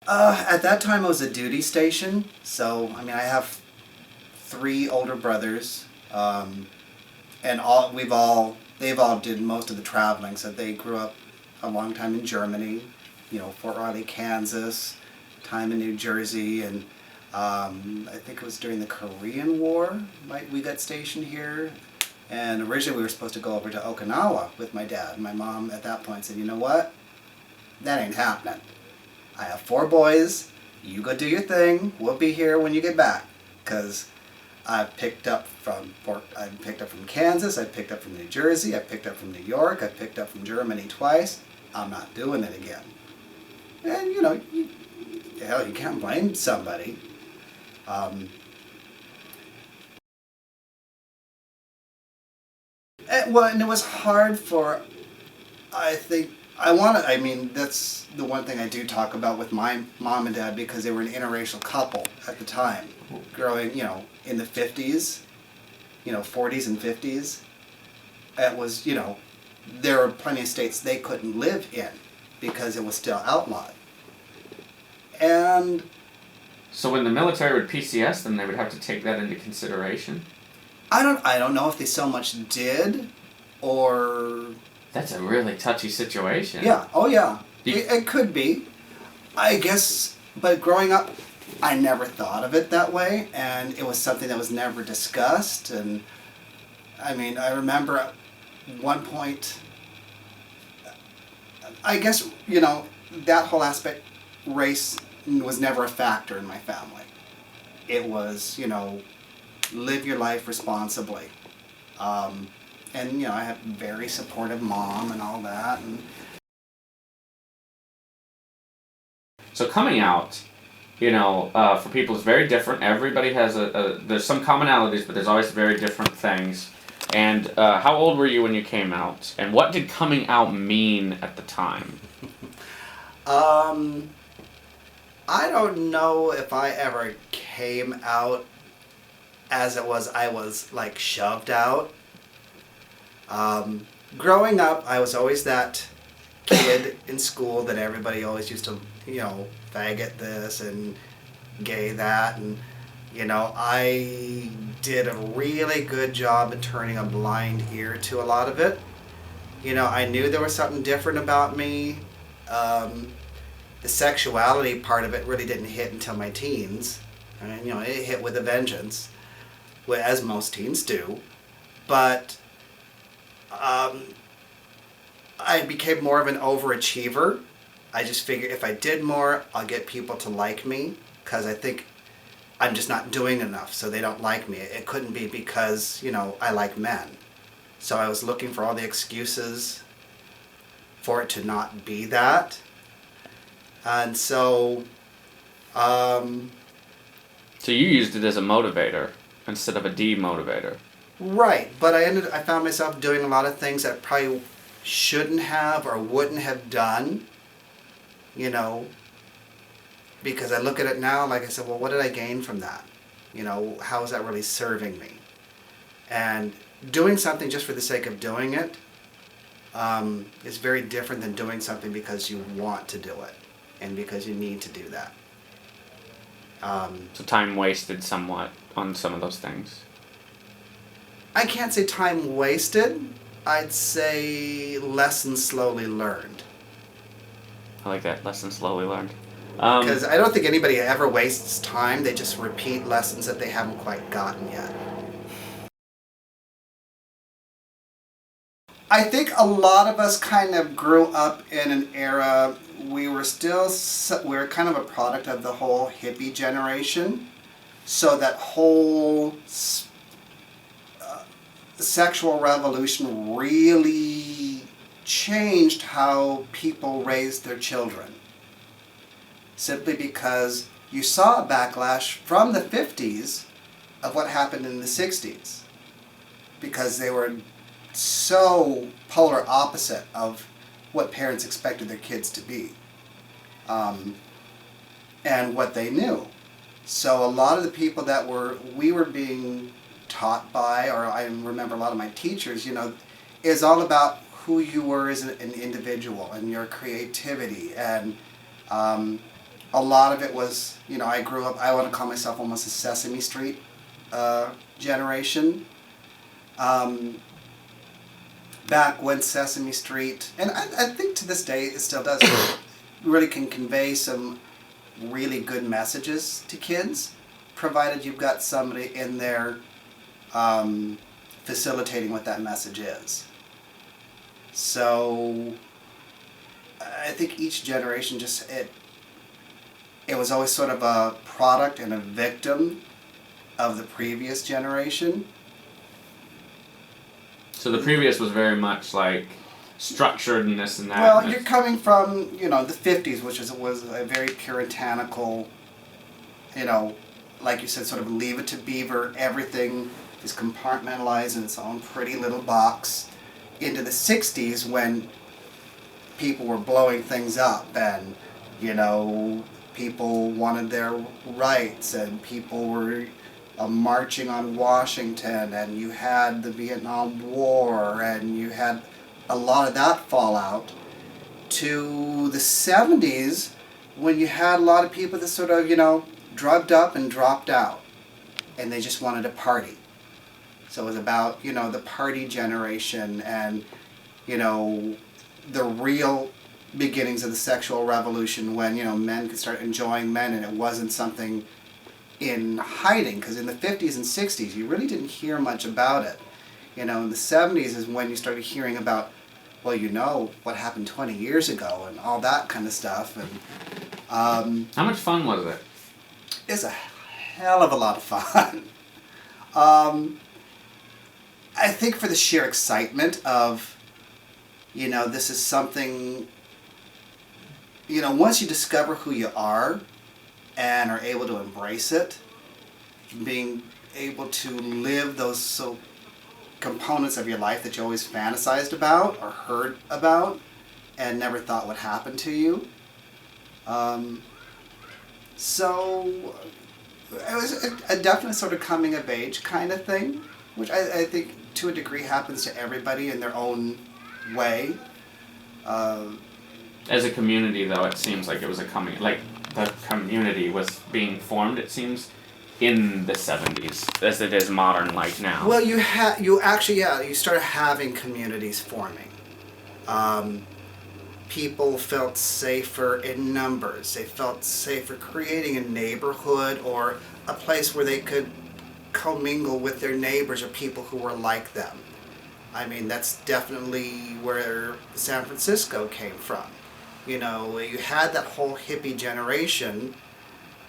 At that time, it was a duty station. So, I mean, I have 3 older brothers, and they've all did most of the traveling. So they grew up a long time in Germany, Fort Riley, Kansas, time in New Jersey, and I think it was during the Korean War we got stationed here. And originally we were supposed to go over to Okinawa with my dad. My mom at that point said, you know what? That ain't happening. I have 4 boys. You go do your thing. We'll be here when you get back. Because I picked up from Kansas. I picked up from New Jersey. I picked up from New York. I picked up from Germany twice. I'm not doing it again. And you can't blame somebody. And it was hard for, that's the one thing I do talk about with my mom and dad, because they were an interracial couple at the time, growing, in the 50s, 40s and 50s. It was, there were plenty of states they couldn't live in because it was still outlawed. And so when the military would PCS them, they would have to take that into consideration? I don't know if they so much did, or... That's a really touchy situation. Yeah, oh yeah. It could be. I guess, but growing up, I never thought of it that way, and it was something that was never discussed. And I mean, I remember at one point, I guess, that whole aspect, race was never a factor in my family. It was, live your life responsibly. And, I have a very supportive mom and all that. And so coming out, for people is very different. Everybody has there's some commonalities, but there's always very different things. And how old were you when you came out? And what did coming out mean at the time? I don't know if I ever came out as it was, I was like shoved out. Growing up, I was always that kid in school that everybody always used to, faggot this and gay that. And, I did a really good job at turning a blind ear to a lot of it. I knew there was something different about me. The sexuality part of it really didn't hit until my teens. And, it hit with a vengeance, as most teens do. But I became more of an overachiever. I just figured if I did more, I'll get people to like me, because I think I'm just not doing enough, so they don't like me. It couldn't be because, I like men. So I was looking for all the excuses for it to not be that. And so... So you used it as a motivator instead of a demotivator. Right, but I found myself doing a lot of things that I probably shouldn't have or wouldn't have done, because I look at it now, like I said, well, what did I gain from that? How is that really serving me? And doing something just for the sake of doing it is very different than doing something because you want to do it and because you need to do that. So time wasted somewhat on some of those things. I can't say time wasted. I'd say lessons slowly learned. I like that, lessons slowly learned. Because I don't think anybody ever wastes time. They just repeat lessons that they haven't quite gotten yet. I think a lot of us kind of grew up in an era, we were kind of a product of the whole hippie generation. So that whole sexual revolution really changed how people raised their children. Simply because you saw a backlash from the 50s of what happened in the 60s. Because they were so polar opposite of what parents expected their kids to be. And what they knew. So a lot of the people that we were being taught by, or I remember a lot of my teachers, is all about who you were as an individual and your creativity and a lot of it was, I grew up, I want to call myself almost a Sesame Street generation. Back when Sesame Street, and I think to this day it still does, really can convey some really good messages to kids, provided you've got somebody in there facilitating what that message is. So I think each generation it was always sort of a product and a victim of the previous generation. So the previous was very much like structured and this and that. Well, you're coming from, the 50s, which was a very puritanical, like you said, sort of leave it to beaver, everything is compartmentalized in its own pretty little box, into the 60s when people were blowing things up and, people wanted their rights and people were marching on Washington, and you had the Vietnam War, and you had a lot of that fallout, to the 70s when you had a lot of people that sort of, drugged up and dropped out, and they just wanted to party. So it was about, the party generation and, the real beginnings of the sexual revolution when, men could start enjoying men and it wasn't something in hiding, because in the 50s and 60s you really didn't hear much about it. In the 70s is when you started hearing about, well, what happened 20 years ago and all that kind of stuff. And how much fun was it? It's a hell of a lot of fun. I think for the sheer excitement of, this is something, once you discover who you are and are able to embrace it, being able to live those components of your life that you always fantasized about or heard about and never thought would happen to you. So it was a definite sort of coming of age kind of thing, which I think to a degree happens to everybody in their own way. As a community, though, it seems like it was the community was being formed, it seems, in the 70s, as it is modern like now. Well, you started having communities forming. People felt safer in numbers. They felt safer creating a neighborhood or a place where they could commingle with their neighbors or people who were like them. I mean, that's definitely where San Francisco came from. You had that whole hippie generation,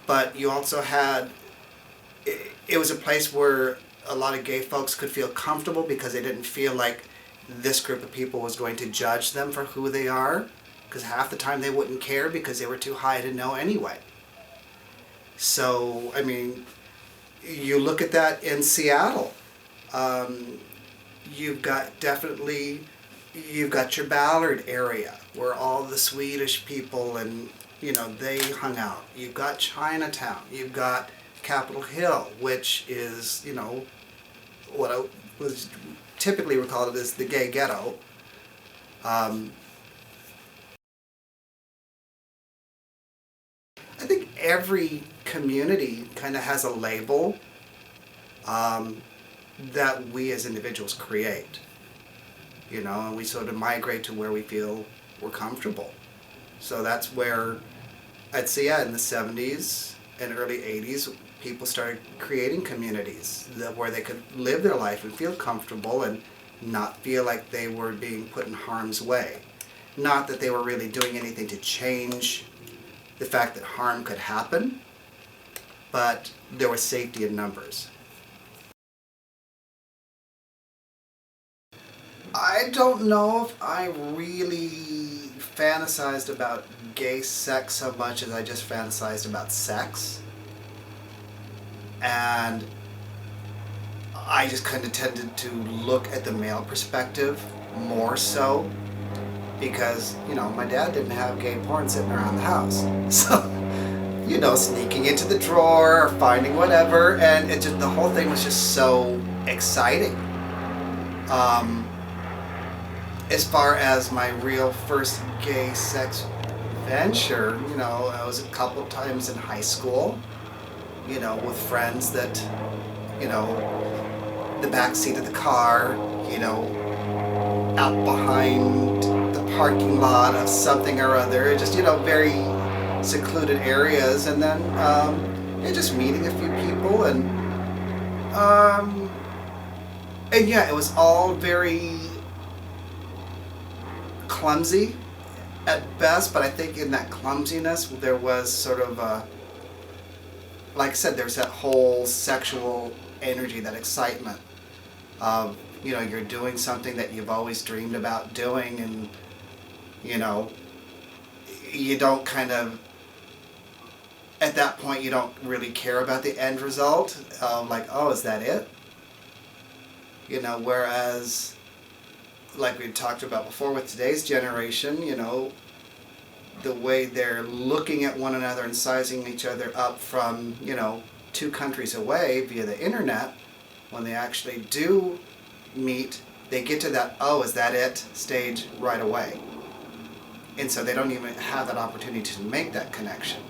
but you also had, it was a place where a lot of gay folks could feel comfortable because they didn't feel like this group of people was going to judge them for who they are, because half the time they wouldn't care because they were too high to know anyway. So, I mean, you look at that in Seattle. You've got your Ballard area where all the Swedish people and, they hung out. You've got Chinatown. You've got Capitol Hill, which is, what I was typically recalled as the gay ghetto. I think every community kind of has a label that we as individuals create, and we sort of migrate to where we feel we're comfortable. So that's where I'd say, in the 70s and early 80s, people started creating communities where they could live their life and feel comfortable and not feel like they were being put in harm's way. Not that they were really doing anything to change the fact that harm could happen, but there was safety in numbers. I don't know if I really fantasized about gay sex so much as I just fantasized about sex. And I just kind of tended to look at the male perspective more so because, my dad didn't have gay porn sitting around the house. So, sneaking into the drawer or finding whatever, and the whole thing was just so exciting. As far as my real first gay sex adventure, you know, I was a couple times in high school, you know, with friends that, you know, the back seat of the car, you know, out behind the parking lot of something or other, just, you know, very secluded areas, and then and just meeting a few people, and yeah, it was all very clumsy at best, but I think in that clumsiness there was sort of like I said, there's that whole sexual energy, that excitement of, you know, you're doing something that you've always dreamed about doing, and, you know, you don't kind of, at that point, you don't really care about the end result of like, oh, is that it? You know, whereas, like we talked about before with today's generation, you know, the way they're looking at one another and sizing each other up from, you know, 2 countries away via the internet, when they actually do meet, they get to that, oh, is that it stage right away. And so they don't even have that opportunity to make that connection.